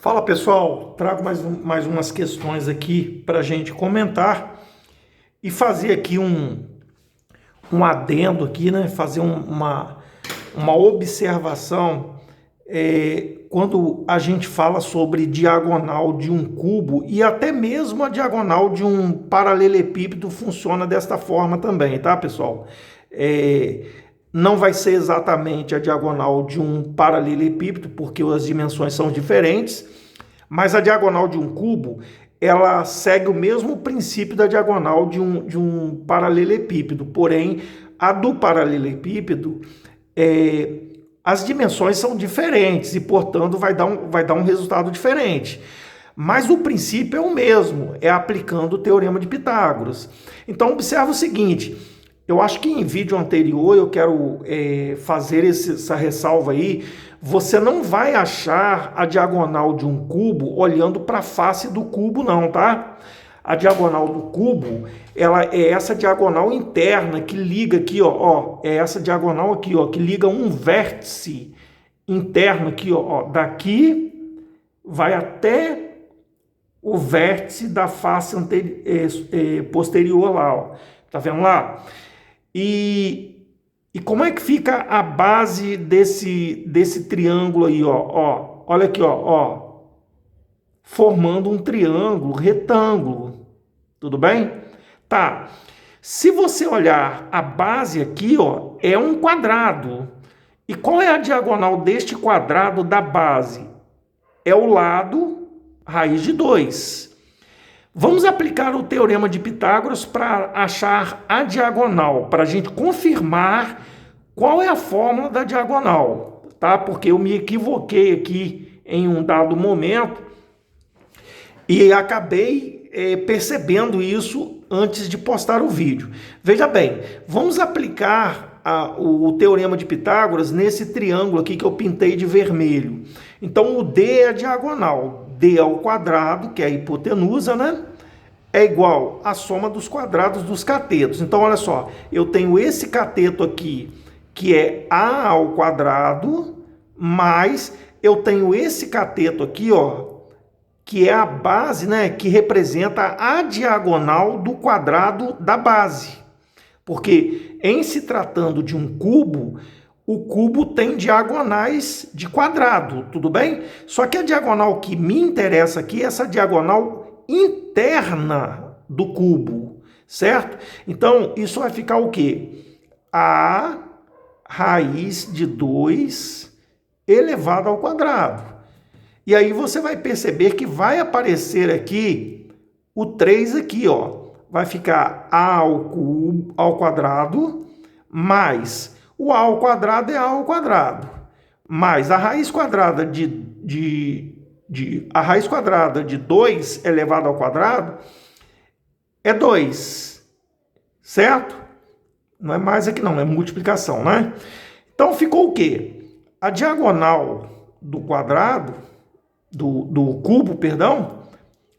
Fala pessoal, trago mais umas questões aqui para a gente comentar e fazer aqui um adendo aqui, né? Fazer uma observação quando a gente fala sobre diagonal de um cubo e até mesmo a diagonal de um paralelepípedo funciona desta forma também, tá, pessoal? É, não vai ser exatamente a diagonal de um paralelepípedo, porque as dimensões são diferentes, mas a diagonal de um cubo, ela segue o mesmo princípio da diagonal de um paralelepípedo, porém, a do paralelepípedo, as dimensões são diferentes e, portanto, vai dar um resultado diferente. Mas o princípio é o mesmo, é aplicando o teorema de Pitágoras. Então, observa o seguinte, eu acho que em vídeo anterior eu quero fazer essa ressalva aí. Você não vai achar a diagonal de um cubo olhando para a face do cubo, não, tá? A diagonal do cubo, ela é essa diagonal interna que liga aqui, ó, é essa diagonal aqui, ó, que liga um vértice interno aqui, ó, daqui vai até o vértice da face posterior lá, ó. Tá vendo lá? E como é que fica a base desse triângulo aí, ó? Olha aqui, ó, formando um triângulo retângulo. Tudo bem? Tá. Se você olhar a base aqui, ó, é um quadrado. E qual é a diagonal deste quadrado da base? É o lado raiz de 2. Vamos aplicar o teorema de Pitágoras para achar a diagonal, para a gente confirmar qual é a fórmula da diagonal, tá? Porque eu me equivoquei aqui em um dado momento e acabei percebendo isso antes de postar o vídeo. Veja bem, vamos aplicar o teorema de Pitágoras nesse triângulo aqui que eu pintei de vermelho. Então, o D é a diagonal. D ao quadrado, que é a hipotenusa, né? É igual à soma dos quadrados dos catetos. Então, olha só, eu tenho esse cateto aqui, que é A ao quadrado, mais eu tenho esse cateto aqui, ó, que é a base, né, que representa a diagonal do quadrado da base. Porque em se tratando de um cubo, o cubo tem diagonais de quadrado, tudo bem? Só que a diagonal que me interessa aqui é essa diagonal interna do cubo, certo? Então, isso vai ficar o quê? A raiz de 2 elevado ao quadrado. E aí você vai perceber que vai aparecer aqui o 3 aqui, ó. Vai ficar A ao quadrado mais o A ao quadrado é A ao quadrado, mais a raiz quadrada a raiz quadrada de 2 elevado ao quadrado é 2, certo? Não é mais aqui não, é multiplicação, né? Então ficou o quê? A diagonal do quadrado, do cubo, perdão,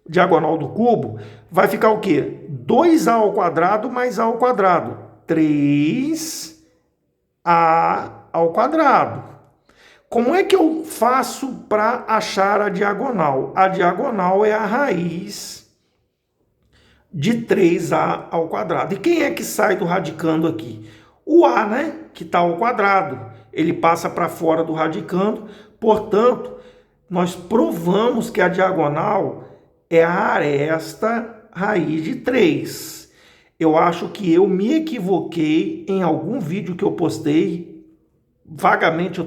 diagonal do cubo, vai ficar o quê? 2A ao quadrado mais A ao quadrado, 3A ao quadrado. Como é que eu faço para achar a diagonal? A diagonal é a raiz de 3A ao quadrado. E quem é que sai do radicando aqui? O A, né? Que está ao quadrado. Ele passa para fora do radicando. Portanto, nós provamos que a diagonal é a aresta raiz de 3. Eu acho que eu me equivoquei em algum vídeo que eu postei. Vagamente eu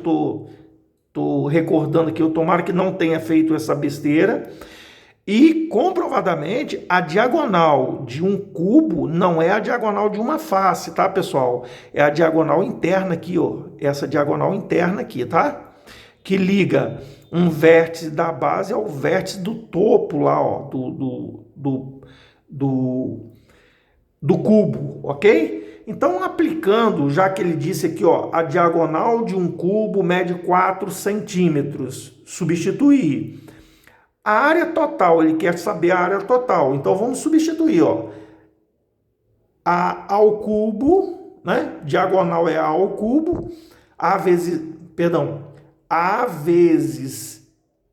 tô recordando aqui, eu tomara que não tenha feito essa besteira. E, comprovadamente, a diagonal de um cubo não é a diagonal de uma face, tá, pessoal? É a diagonal interna aqui, ó. Essa diagonal interna aqui, tá? Que liga um vértice da base ao vértice do topo lá, ó, do cubo, ok? Então, aplicando, já que ele disse aqui, ó, a diagonal de um cubo mede 4 centímetros, substituir. A área total, ele quer saber a área total, então vamos substituir, ó. A ao cubo, né? Diagonal é A ao cubo, A vezes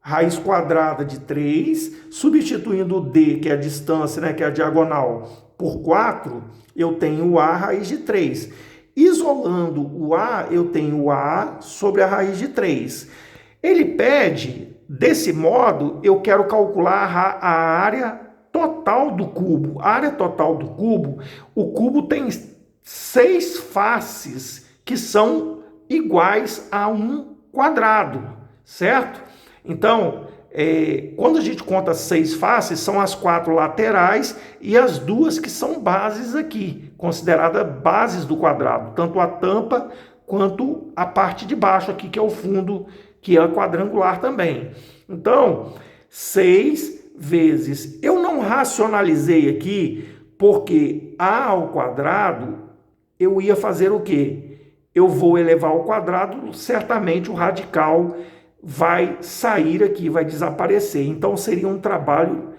raiz quadrada de 3, substituindo o D, que é a distância, né, que é a diagonal, por 4, eu tenho o A raiz de 3. Isolando o A, eu tenho o A sobre a raiz de 3. Ele pede, desse modo, eu quero calcular a área total do cubo. A área total do cubo, o cubo tem 6 faces que são iguais a um quadrado, certo? Então, quando a gente conta 6 faces, são as 4 laterais e as 2 que são bases aqui, consideradas bases do quadrado, tanto a tampa quanto a parte de baixo aqui, que é o fundo, que é quadrangular também. Então, 6 vezes, eu não racionalizei aqui, porque A ao quadrado, eu ia fazer o quê? Eu vou elevar ao quadrado, certamente o radical vai sair aqui, vai desaparecer. Então, seria um trabalho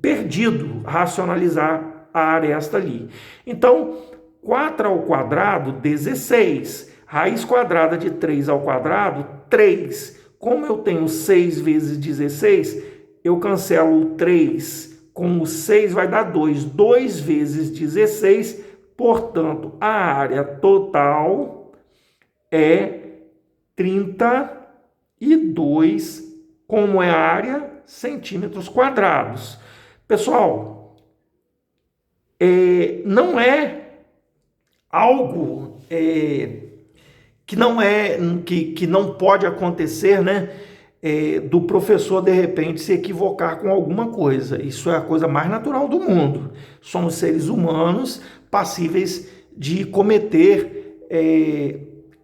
perdido racionalizar a aresta ali. Então, 4 ao quadrado, 16. Raiz quadrada de 3 ao quadrado, 3. Como eu tenho 6 vezes 16, eu cancelo o 3 com o 6, vai dar 2. 2 vezes 16, portanto, a área total é 32, como é a área, centímetros quadrados. Pessoal, não é algo que não pode acontecer, né? Do professor, de repente, se equivocar com alguma coisa. Isso é a coisa mais natural do mundo. Somos seres humanos passíveis de cometer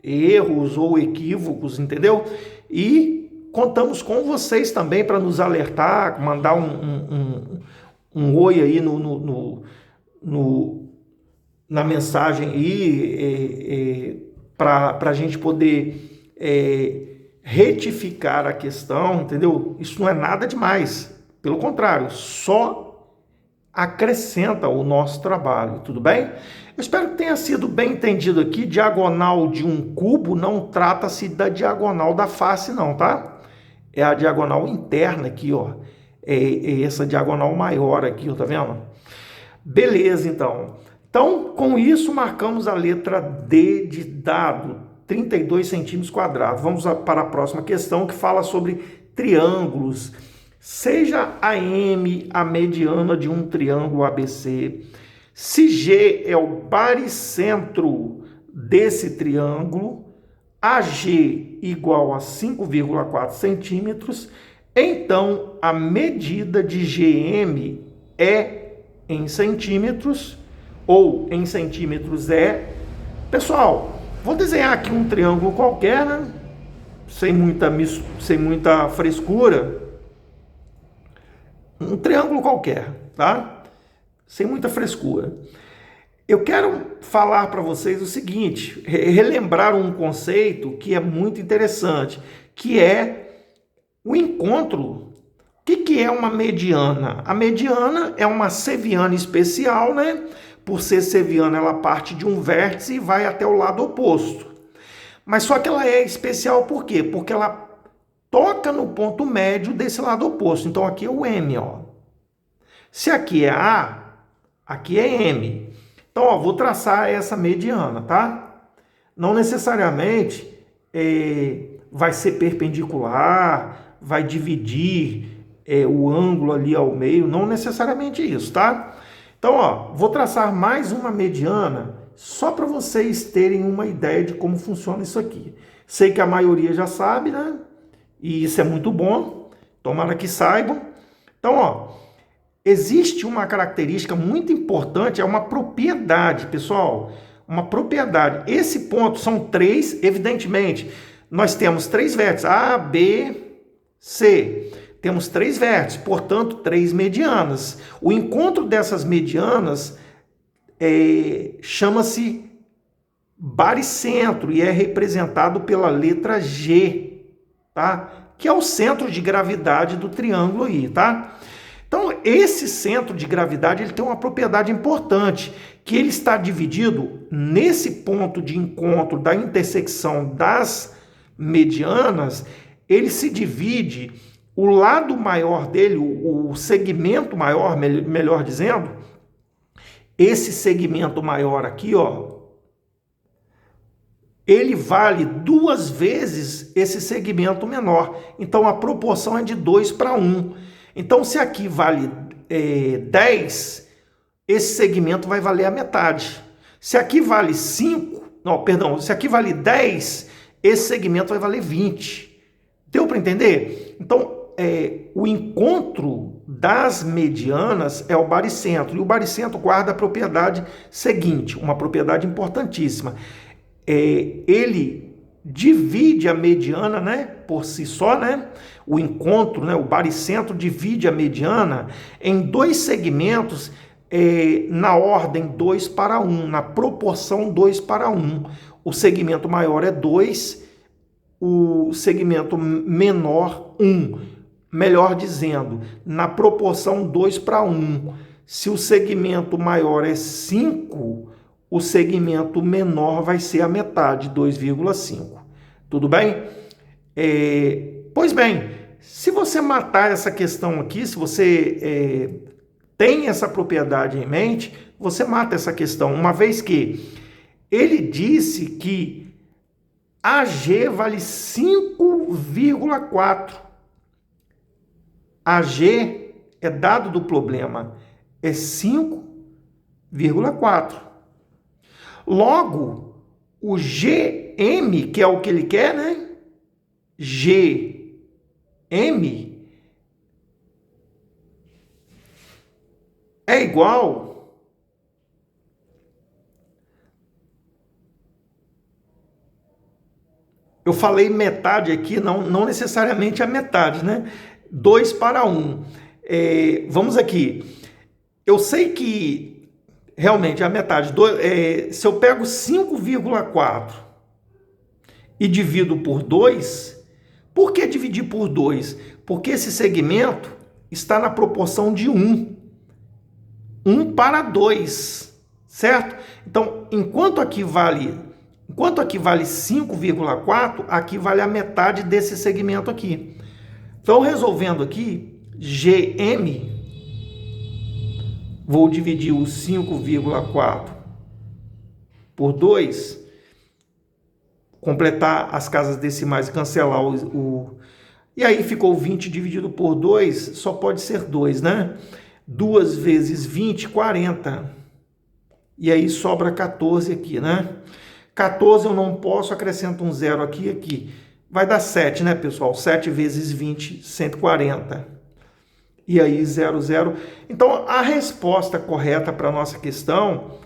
erros ou equívocos, entendeu? E contamos com vocês também para nos alertar, mandar um oi aí na mensagem aí, para a gente poder retificar a questão, entendeu? Isso não é nada demais, pelo contrário, só acrescenta o nosso trabalho, tudo bem? Eu espero que tenha sido bem entendido aqui. Diagonal de um cubo não trata-se da diagonal da face não, tá? É a diagonal interna aqui, ó. É essa diagonal maior aqui, ó, tá vendo? Beleza, então. Então, com isso, marcamos a letra D de dado, 32 centímetros quadrados. Vamos para a próxima questão, que fala sobre triângulos. Seja a M a mediana de um triângulo ABC, se G é o baricentro desse triângulo, AG igual a 5,4 centímetros, então a medida de GM é em centímetros, ou em centímetros Pessoal, vou desenhar aqui um triângulo qualquer, né? Sem muita frescura. Um triângulo qualquer, tá? Sem muita frescura. Eu quero falar para vocês o seguinte, relembrar um conceito que é muito interessante, que é o encontro. O que é uma mediana? A mediana é uma seviana especial, né? Por ser seviana, ela parte de um vértice e vai até o lado oposto. Mas só que ela é especial por quê? Porque ela toca no ponto médio desse lado oposto. Então, aqui é o M, ó. Se aqui é A, aqui é M. Então, ó, vou traçar essa mediana, tá? Não necessariamente vai ser perpendicular, vai dividir o ângulo ali ao meio, não necessariamente isso, tá? Então, ó, vou traçar mais uma mediana só para vocês terem uma ideia de como funciona isso aqui. Sei que a maioria já sabe, né? E isso é muito bom, tomara que saibam. Então, ó, existe uma característica muito importante, é uma propriedade, pessoal. Uma propriedade. Esse ponto são 3, evidentemente. Nós temos 3 vértices, A, B, C. Temos 3 vértices, portanto, 3 medianas. O encontro dessas medianas chama-se baricentro e é representado pela letra G, tá? Que é o centro de gravidade do triângulo aí, tá? Então, esse centro de gravidade ele tem uma propriedade importante, que ele está dividido nesse ponto de encontro da intersecção das medianas, ele se divide, o lado maior dele, o segmento maior, melhor dizendo, esse segmento maior aqui, ó, ele vale 2 vezes esse segmento menor. Então, a proporção é de 2 para 1. Então, se aqui vale 10, esse segmento vai valer a metade. Se aqui vale 5, não, perdão, se aqui vale 10, esse segmento vai valer 20. Deu para entender? Então, o encontro das medianas é o baricentro. E o baricentro guarda a propriedade seguinte, uma propriedade importantíssima. Ele divide a mediana, né, por si só, né, o encontro, né, o baricentro divide a mediana em 2 segmentos na ordem 2 para 1, na proporção 2 para 1. O segmento maior é 2, o segmento menor 1. Melhor dizendo, na proporção 2 para 1. Se o segmento maior é 5, o segmento menor vai ser a metade, 2,5. Tudo bem? Pois bem, se você matar essa questão aqui, se você tem essa propriedade em mente, você mata essa questão, uma vez que ele disse que AG vale 5,4. AG é dado do problema, é 5,4. Logo, o GM, que é o que ele quer, né? GM é igual eu falei metade aqui, não necessariamente a metade, né? 2 para 1. Vamos aqui. Eu sei que realmente a metade. Se eu pego 5,4 e divido por 2, por que dividir por 2? Porque esse segmento está na proporção de 1. 1 para 2, certo? Então, enquanto aqui vale 5,4, aqui vale a metade desse segmento aqui. Então, resolvendo aqui, GM, vou dividir o 5,4 por 2, completar as casas decimais e cancelar E aí ficou 20 dividido por 2, só pode ser 2, né? 2 vezes 20, 40. E aí sobra 14 aqui, né? 14 eu não posso, acrescento um zero aqui e aqui. Vai dar 7, né, pessoal? 7 vezes 20, 140. E aí 0, 0. Então, a resposta correta para a nossa questão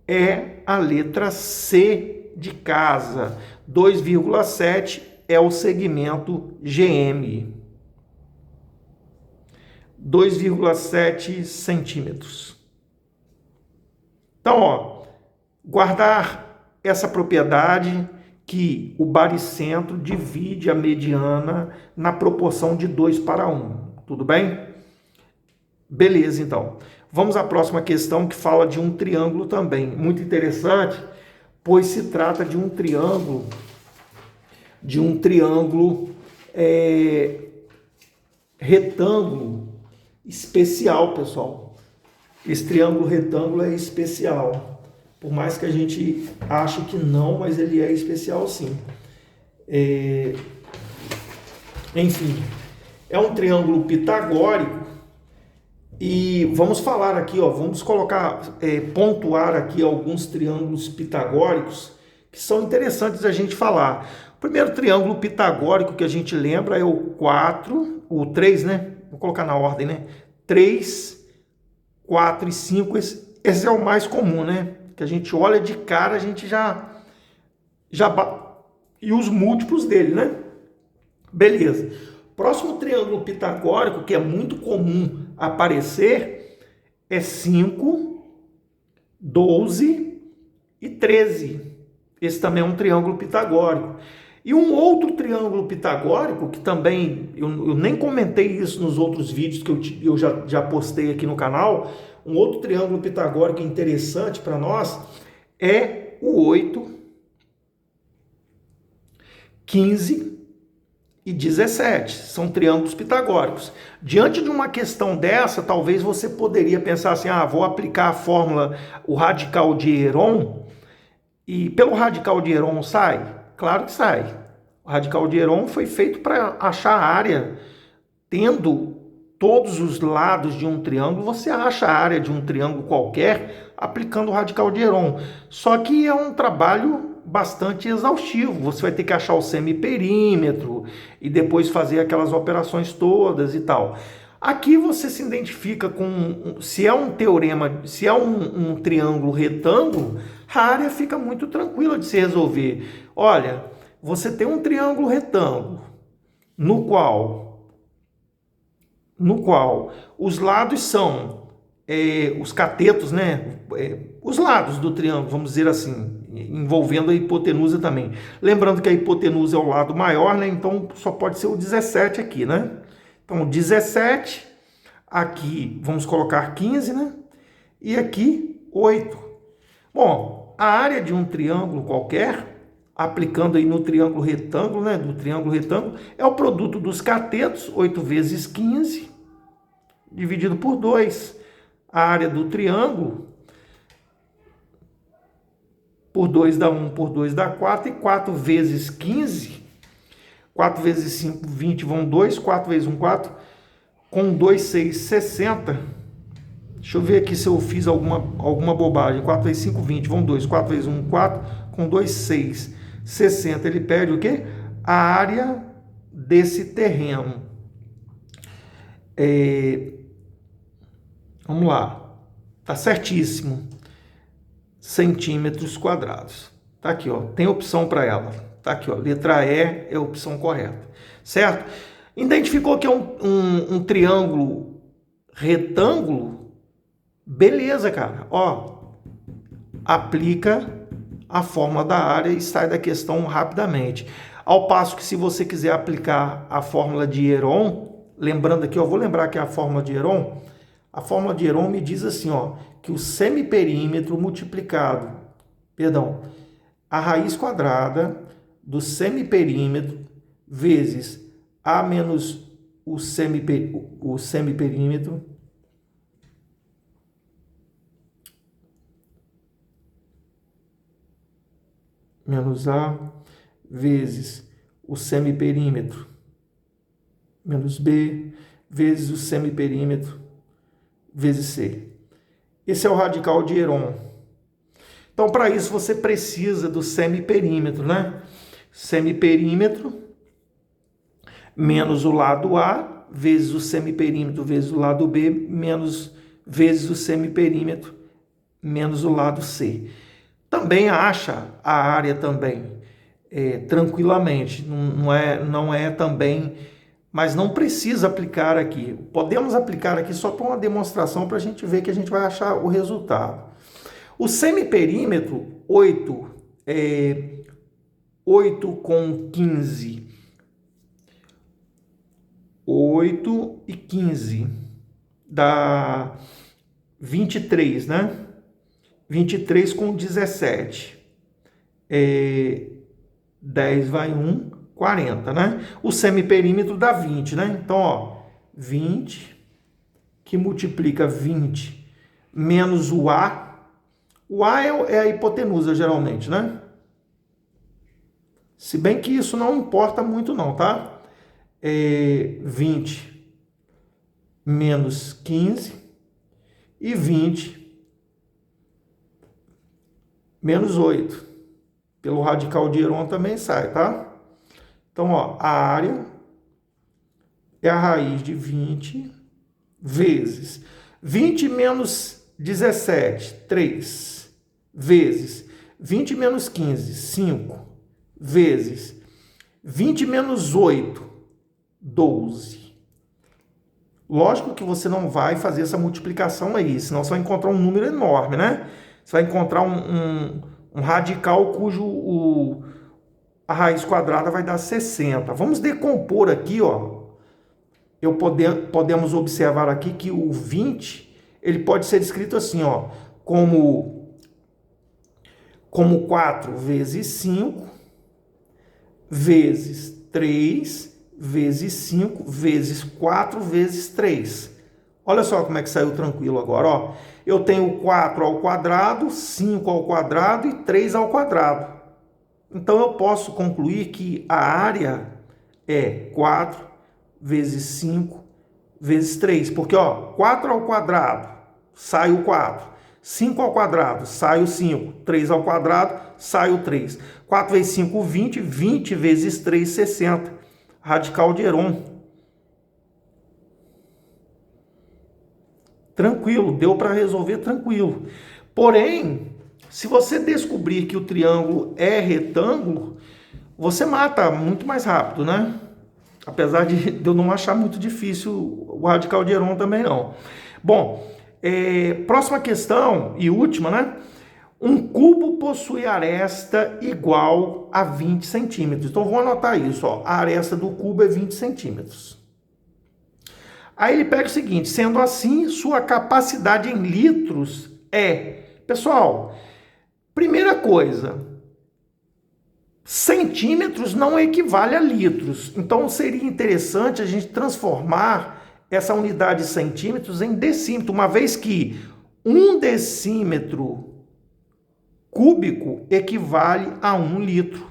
é a letra C de casa. 2,7 é o segmento GM. 2,7 centímetros. Então, ó, guardar essa propriedade que o baricentro divide a mediana na proporção de 2 para 1. Tudo bem? Beleza, então. Vamos à próxima questão, que fala de um triângulo também. Muito interessante, pois se trata de um triângulo retângulo especial, pessoal. Esse triângulo retângulo é especial. Por mais que a gente ache que não, mas ele é especial sim. Enfim, é um triângulo pitagórico. E vamos falar aqui, ó, vamos pontuar aqui alguns triângulos pitagóricos que são interessantes a gente falar. O primeiro triângulo pitagórico que a gente lembra é o 3, né? Vou colocar na ordem, né? 3, 4 e 5, esse é o mais comum, né? Que a gente olha de cara, a gente já e os múltiplos dele, né? Beleza. Próximo triângulo pitagórico, que é muito comum aparecer, é 5, 12 e 13. Esse também é um triângulo pitagórico. E um outro triângulo pitagórico, que também, eu nem comentei isso nos outros vídeos que eu já postei aqui no canal, um outro triângulo pitagórico interessante para nós é o 8, 15 e 17. São triângulos pitagóricos. Diante de uma questão dessa, talvez você poderia pensar assim, vou aplicar a fórmula, o radical de Heron, e pelo radical de Heron sai? Claro que sai. O radical de Heron foi feito para achar a área. Tendo todos os lados de um triângulo, você acha a área de um triângulo qualquer aplicando o radical de Heron. Só que é um trabalho bastante exaustivo. Você vai ter que achar o semiperímetro e depois fazer aquelas operações todas e tal. Aqui você se identifica com, se é um teorema, se é um triângulo retângulo, a área fica muito tranquila de se resolver. Olha, você tem um triângulo retângulo, no qual os lados são os catetos, né? Os lados do triângulo, vamos dizer assim, envolvendo a hipotenusa também. Lembrando que a hipotenusa é o lado maior, né? Então só pode ser o 17 aqui, né? Então 17, aqui vamos colocar 15, né? E aqui 8. Bom, a área de um triângulo qualquer, aplicando aí no triângulo retângulo, né? Do triângulo retângulo, é o produto dos catetos, 8 vezes 15, dividido por 2. A área do triângulo, por 2 dá 1, por 2 dá 4, e 4 vezes 15, 4 vezes 5, 20, vão 2, 4 vezes 1, 4, com 2, 6, 60. Deixa eu ver aqui se eu fiz alguma bobagem. 4 vezes 5, 20, vão 2, 4 vezes 1, 4, com 2, 6, 60. Ele pede o quê? A área desse terreno. Vamos lá. Tá certíssimo. Centímetros quadrados. Tá aqui, ó. Tem opção para ela. Tá aqui, ó. Letra E é a opção correta. Certo? Identificou que é um triângulo retângulo? Beleza, cara. Ó, aplica a fórmula da área e sai da questão rapidamente. Ao passo que se você quiser aplicar a fórmula de Heron, lembrando aqui, eu vou lembrar que é a fórmula de Heron. A fórmula de Heron me diz assim, ó, que o semiperímetro multiplicado, a raiz quadrada do semiperímetro vezes a menos o semiperímetro menos A vezes o semiperímetro menos B vezes o semiperímetro vezes C. Esse é o radical de Heron. Então, para isso, você precisa do semiperímetro, né? Semiperímetro menos o lado A vezes o semiperímetro vezes o lado B menos vezes o semiperímetro menos o lado C. Também acha a área também tranquilamente. Não é também, mas não precisa aplicar aqui. Podemos aplicar aqui só para uma demonstração para a gente ver que a gente vai achar o resultado. O semiperímetro, 8 com 15. 8 e 15 dá 23, né? 23 com 17. 10 vai 1, 40, né? O semiperímetro dá 20, né? Então, ó, 20 que multiplica 20 menos o A. O A é a hipotenusa, geralmente, né? Se bem que isso não importa muito não, tá? 20 menos 15 e 20 menos 8. Pelo radical de Heron também sai, tá? Então, ó, a área é a raiz de 20 vezes 20 menos 17, 3, vezes 20 menos 15, 5, vezes 20 menos 8, 12. Lógico que você não vai fazer essa multiplicação aí, senão você vai encontrar um número enorme, né? Você vai encontrar um radical cujo a raiz quadrada vai dar 60. Vamos decompor aqui, ó. Podemos observar aqui que o 20, ele pode ser escrito assim, ó, como 4 vezes 5, vezes 3, vezes 5, vezes 4, vezes 3. Olha só como é que saiu tranquilo agora, ó. Eu tenho 4 ao quadrado, 5 ao quadrado e 3 ao quadrado. Então, eu posso concluir que a área é 4 vezes 5 vezes 3. Porque, ó, 4 ao quadrado, sai o 4. 5 ao quadrado, sai o 5. 3 ao quadrado, sai o 3. 4 vezes 5, 20. 20 vezes 3, 60. Radical de Heron. Tranquilo, deu para resolver tranquilo. Porém, se você descobrir que o triângulo é retângulo, você mata muito mais rápido, né? Apesar de eu não achar muito difícil o radical de Heron também não. Bom, próxima questão e última, né? Um cubo possui aresta igual a 20 centímetros. Então, vou anotar isso, ó. A aresta do cubo é 20 centímetros. Aí ele pega o seguinte, sendo assim, sua capacidade em litros é... Pessoal, primeira coisa, centímetros não equivale a litros. Então, seria interessante a gente transformar essa unidade de centímetros em decímetro, uma vez que 1 decímetro cúbico equivale a 1 litro.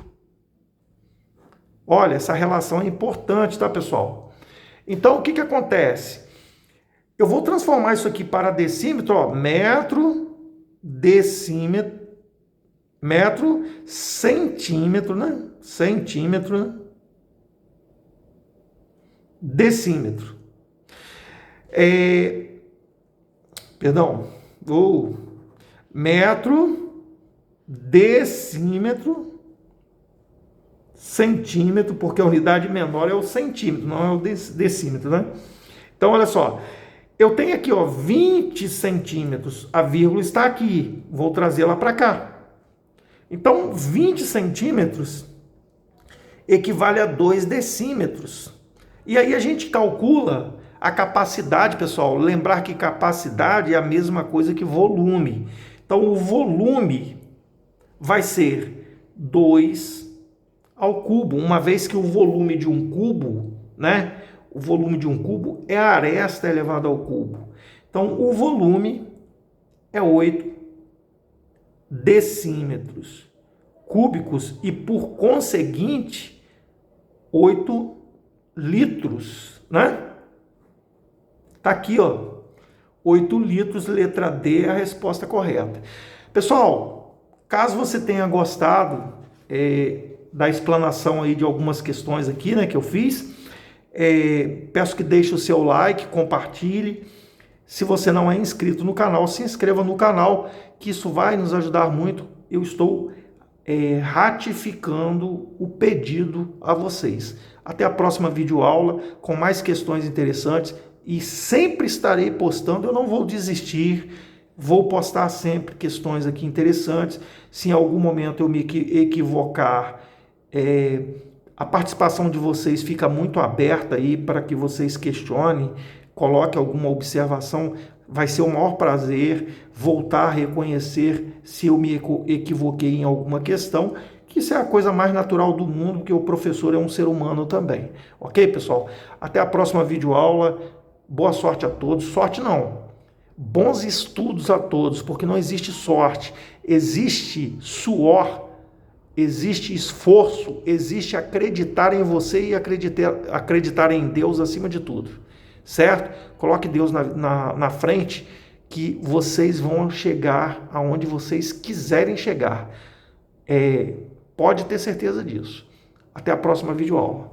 Olha, essa relação é importante, tá, pessoal? Então, o que acontece? Eu vou transformar isso aqui para decímetro, ó, metro, decímetro, metro, centímetro, né? Centímetro, decímetro. Metro, decímetro, centímetro, porque a unidade menor é o centímetro, não é o decímetro, né? Então, olha só, eu tenho aqui, ó, 20 centímetros, a vírgula está aqui, vou trazê-la para cá. Então, 20 centímetros equivale a 2 decímetros. E aí a gente calcula a capacidade, pessoal, lembrar que capacidade é a mesma coisa que volume. Então, o volume vai ser 2 ao cubo, uma vez que o volume de um cubo, né? O volume de um cubo é a aresta elevada ao cubo. Então, o volume é 8 decímetros cúbicos e, por conseguinte, 8 litros, né? Tá aqui, ó, 8 litros, letra D é a resposta correta. Pessoal, caso você tenha gostado da explanação aí de algumas questões aqui, né, que eu fiz, peço que deixe o seu like, compartilhe. Se você não é inscrito no canal, se inscreva no canal, que isso vai nos ajudar muito. Eu estou ratificando o pedido a vocês. Até a próxima videoaula com mais questões interessantes e sempre estarei postando, eu não vou desistir, vou postar sempre questões aqui interessantes. Se em algum momento eu me equivocar, a participação de vocês fica muito aberta aí para que vocês questionem, coloque alguma observação, vai ser o maior prazer voltar a reconhecer se eu me equivoquei em alguma questão, que isso é a coisa mais natural do mundo, porque o professor é um ser humano também. Ok, pessoal? Até a próxima videoaula, boa sorte a todos, sorte não, bons estudos a todos, porque não existe sorte, existe suor, existe esforço, existe acreditar em você e acreditar em Deus acima de tudo, certo? Coloque Deus na frente, que vocês vão chegar aonde vocês quiserem chegar. Pode ter certeza disso. Até a próxima videoaula.